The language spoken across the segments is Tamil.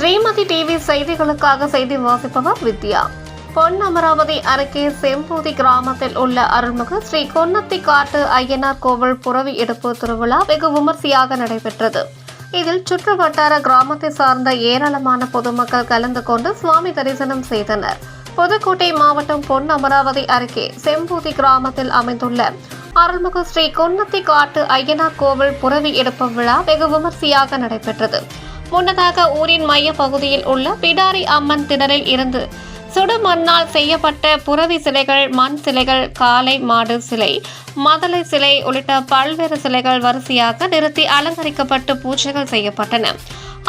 ஸ்ரீமதி டிவி செய்திகளுக்காக செய்தி வாசிப்பவர் வித்யா. பொன் அமராவதி அருகே செம்பூதி கிராமத்தில் உள்ள அருள்மிகு ஸ்ரீ கொன்னத்தி காட்டு ஐயனார் கோவில் புறவி எடுப்பு திருவிழா வெகு விமர்சையாக நடைபெற்றது. இதில் சுற்றுவட்டார கிராமத்தை சார்ந்த ஏராளமான பொதுமக்கள் கலந்து கொண்டு சுவாமி தரிசனம் செய்தனர். புதுக்கோட்டை மாவட்டம் பொன் அமராவதி அருகே செம்பூதி கிராமத்தில் அமைந்துள்ள அருள்மிகு ஸ்ரீ கொன்னத்தி காட்டு ஐயனார் கோவில் புறவி எடுப்பு விழா வெகு விமர்சையாக நடைபெற்றது. முன்னதாக ஊரின் மைய பகுதியில் உள்ள பிடாரி அம்மன் திடலில் இருந்து சுடுமண்ணால் செய்யப்பட்ட புறவி சிலைகள், மண் சிலைகள், காளை மாடு சிலை, மதலை சிலை உள்ளிட்ட பல்வேறு சிலைகள் வரிசையாக நிறுத்தி அலங்கரிக்கப்பட்டு பூஜைகள் செய்யப்பட்டன.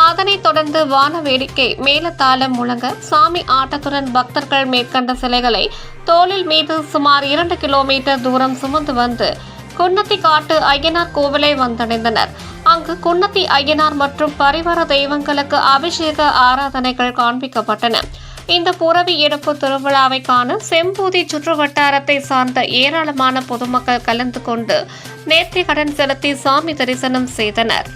அதனைத் தொடர்ந்து வான வேடிக்கை, மேளதாளம் முழங்க சாமி ஆட்டத்துடன் பக்தர்கள் மேற்கண்ட சிலைகளை தோளில் மீது சுமார் 2 கிலோமீட்டர் தூரம் சுமந்து வந்து குன்னத்தி காட்டு ஐயனார் கோவிலை வந்தடைந்தனர். அங்கு குன்னத்தி ஐயனார் மற்றும் பரிவார தெய்வங்களுக்கு அபிஷேக ஆராதனைகள் காண்பிக்கப்பட்டன. இந்த புறவி எடுப்பு திருவிழாவை காண செம்பூதி சுற்றுவட்டாரத்தை சார்ந்த ஏராளமான பொதுமக்கள் கலந்து கொண்டு நேர்த்திக்கடன் செலுத்தி சாமி தரிசனம் செய்தனர்.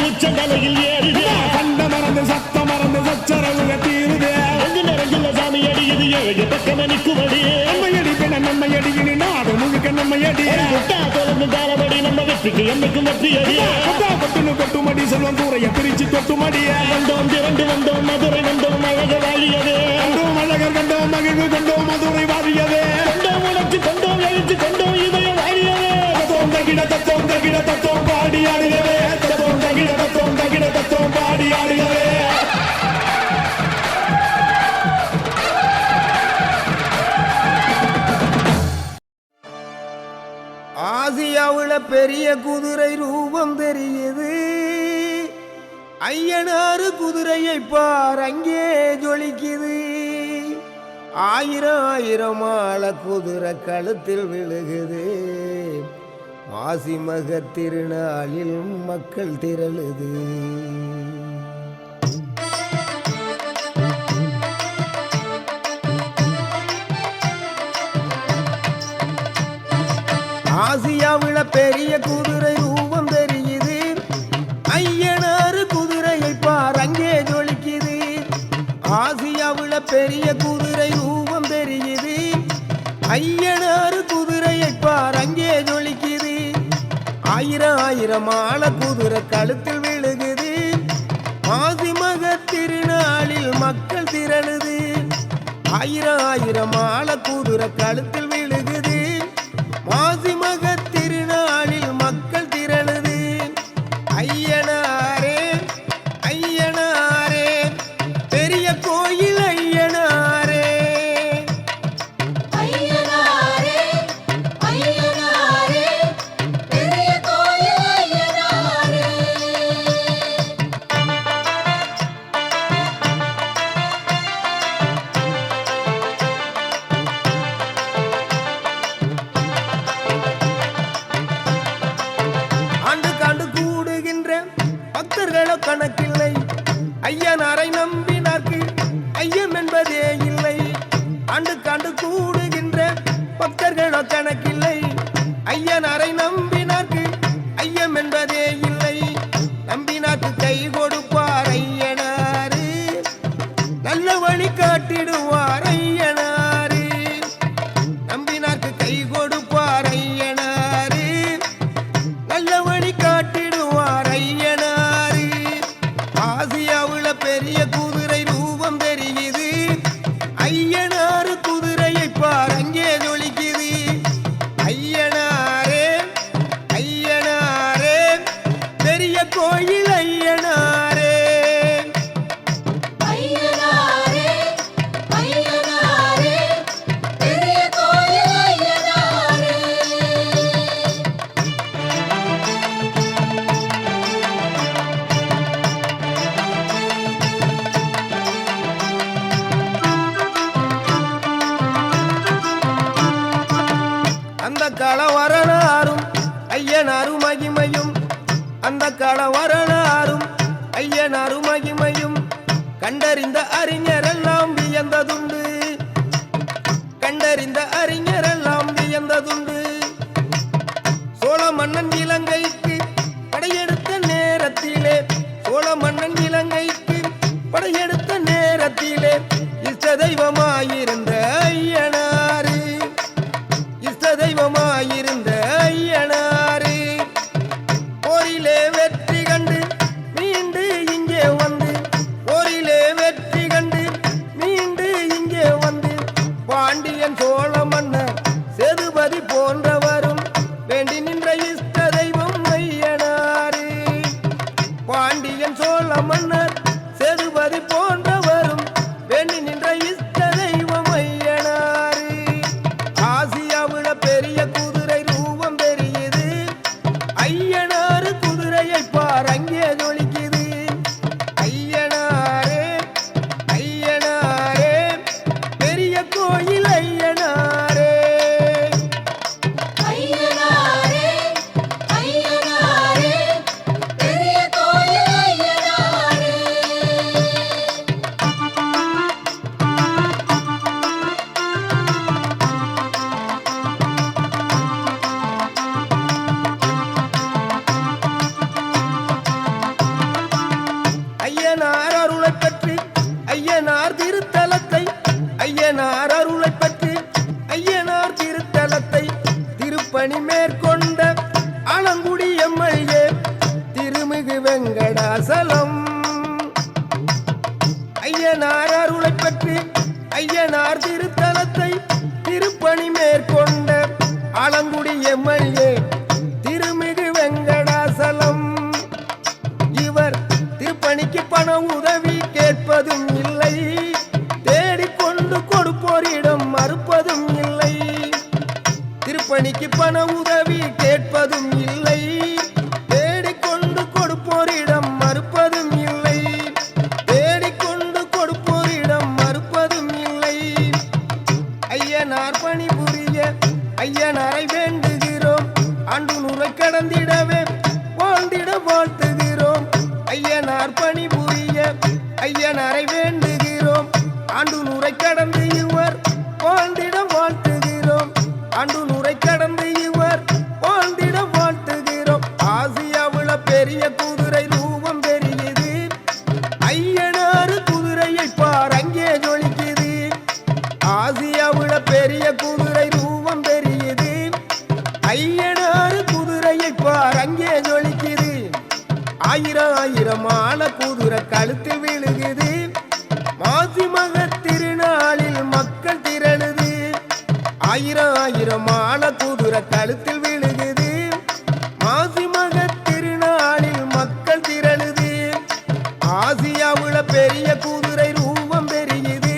உச்சந்தலையில் ஏறுதே, கண்ட மறந்து சத்த மறந்து சச்சரவுக தீருதே, அங்கு நிறைஞ்சுள்ள சாமி அடியுது ஏழு பக்கமணி குவடி, நம்மையடி பெண்ண நம்மையடி இனி நாடு முழுக்க நம்மையடி, கொட்டா தொடர்ந்து தாரபடி நம்ம வெற்றிக்கு என்னைக்கும் வெற்றி அடி, கொட்டா கொட்டுன்னு கொட்டுமடி செல்வம் கூரைய பிரிச்சு கொட்டுமடிய, வந்தோம் திரண்டு வந்தோம் மதுரை வந்தோம் அழக வாழியவே, கண்டோம் அழகர் கண்டோம் மகிழ்வு கண்டோம் மதுரை வாழியவே, கொண்டோம் உணர்ச்சி கொண்டோம் எழுச்சி கொண்டோம் இதய வாழியவே, தத்தோம் தகிட தத்தோம் பாடி ஆடியவே, தத்தோம் தகிட தத்தோம் பாடி ஆடியவே. ஆசியாவுல பெரிய குதிரை ரூபம் தெரியுது. ஐயனாறு குதிரையை பார் அங்கே ஜொலிக்குது. ஆயிரம் ஆயிரம் ஆள குதிரை கழுத்தில் விழுகுது. மாசி மக திருநாளில் மக்கள் திரளுது. ஆசியாவுல பெரிய குதிரை ரூபம் தெரியுது. ஐயனாறு குதிரையை பார் அங்கே ஜொலிக்குது. ஆசியாவுல பெரிய குதிரை ரூபம் தெரியுது. ஐயனாறு குதிரையை பார் அங்கே ஜொலிக்குது. ஆயிரம் ஆயிரம் ஆள குதிரை கழுத்தில் விழுகுது. மாசி மக திருநாளில் மக்கள் திரளுது. ஆயிரம் ஆயிரம் ஆள குதிரை கழுத்தில் விழுகுது. மாசி மக திருநாளில் மக்கள் திரளுது. ஐயனாரே ஐயனாரே பெரிய கோயில் ஐயனாரே. ஐயனாரே ஐயனாரே பெரிய கோயில் ஐயனாரே. ஆண்டு கூடுகின்ற பக்தர்களோ கணக்கில்லை. ஐயனாரை நம்பினார்க்கு ஐயம் என்பதே இல்லை. ஆண்டு கூடுகின்ற பக்தர்களோ கணக்கில்லை. ஐயனாரை நம்பினார்க்கு ஐயம் என்பதே இல்லை. நம்பினார்க்கு கை கொடுப்பார் ஐயனாரு. நல்ல வழி காட்டிடுவார் ஐயனாரு. நம்பினார்க்கு கை கொடுப்பார் ஐயனாரு. நல்ல வழி காட்டிடுவார் ஐயனாரு. ஆசியாவுல பெரிய குதிரை ரூபம் தெரியுது. ஐயனாறு குதிரையை பார் அங்கே ஜொலிக்குது. ஐயனாரே ஐயனாரே பெரிய கோயில் ஐயனாரே. ஐயனாரே ஐயனாரே பெரிய கோயில் ஐயனாரே. அந்த கால வரலாறும் ஐயனாரும் மகிமையும். அந்த கால வரலாறும் ஐயனாரும் மகிமையும் கண்டறிந்த அறிஞரெல்லாம் வியந்ததுண்டு. கண்டறிந்த அறிஞரெல்லாம் வியந்ததுண்டு. சோழ மன்னன் இலங்கைக்கு படையெடுத்த நேரத்திலே. சோழ மன்னன் இலங்கைக்கு படையெடுத்த நேரத்திலே இஷ்ட தெய்வமாயிருந்த ஐயனாரு. இஷ்ட தெய்வமாயிருந்த ஐயனாரு. போரிலே வெற்றி கண்டு மீண்டு இங்கே வந்து. போரிலே வெற்றி கண்டு மீண்டு இங்கே வந்து. பாண்டியன் சோழ மன்னர் சேதுபதி போன்றவரும் வேண்டி நின்ற இஷ்ட தெய்வம் ஐயனாரு. பாண்டியன் சோழ மன்னர் சேதுபதி போன்றவரும் வேண்டி நின்ற இஷ்ட தெய்வம் ஐயனாரு. ஆசியாவுல பெரிய குதிரை ரூபம் தெரியுது. ஐயனாறு குதிரையை பார் அங்கே ஜொலிக்குது. ஐயனாரே ஐயனாரே பெரிய கோயில் ஐயனாரே. ஐயனாரே ஐயனாரே பெரிய கோயில் ஐயனாரே. ஐயனார் அருளை பற்றி ஐயனார் திருத்தலத்தை. ஐயனார் அருளை பற்றி ஐயனார் திருத்தலத்தை திருப்பணி மேற்கொண்ட ஆலங்குடி எம்எல்ஏ திருமிகு வெங்கடாசலம். ஐயனார் அருளை பற்றி ஐயனார் திருத்தலத்தை திருப்பணி மேற்கொண்ட ஆலங்குடி எம்எல்ஏ திருமிகு வெங்கடாசலம். இவர் திருப்பணிக்கு பண உதவி கேட்பதும் இல்லை. தேடிக்கொண்டு கொடுப்போரிடம் மறுப்பதும் இல்லை. திருப்பணிக்கு பண உதவி கேட்பதும் இல்லை, தேடிக்கொண்டு கொடுப்போரிடம் மறுப்பதும் இல்லை, தேடிக்கொண்டு கொடுப்போரிடம் மறுப்பதும் இல்லை. ஐயனார் பணிபுரிய ஐயனாரை வேண்டுகிறோம், ஆண்டு நூறை கடந்திடவே வாழ்ந்திட வாழ்த்துகிறோம். ஐயனார் பணிபுரிய ஐயனாரை வேண்டுகிறோம், ஆண்டு நூறை கடந்து இவர் வாழ்ந்திட வாழ்த்துகிறோம், ஆண்டு நூறை கடந்து இவர் வாழ்ந்திட வாழ்த்துகிறோம். ஆசியாவுல பெரிய குதிரை ரூபம் பெரியது, ஐயனாறு குதிரையை பார் அங்கே ஜொலிக்குது. ஆசியாவுல பெரிய குதிரை ரூபம் பெரியது, ஐயனாறு குதிரையை பார் அங்கே ஜொலிக்குது. ஆயிரம் ஆயிரமான குதிரை கழுத்தில் விழுகுது, மாசி மகத் திருநாளில் மக்கள் திரளுது. ஆயிரம் ஆயிரமான குதிரை கழுத்தில் விழுகுது, மாசி மகத் திருநாளில் மக்கள் திரளுது. ஆசியாவுல பெரிய குதிரை ரூபம் பெரியது,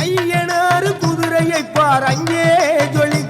ஐயனாறு குதிரையை பார் அங்கே ஜொலி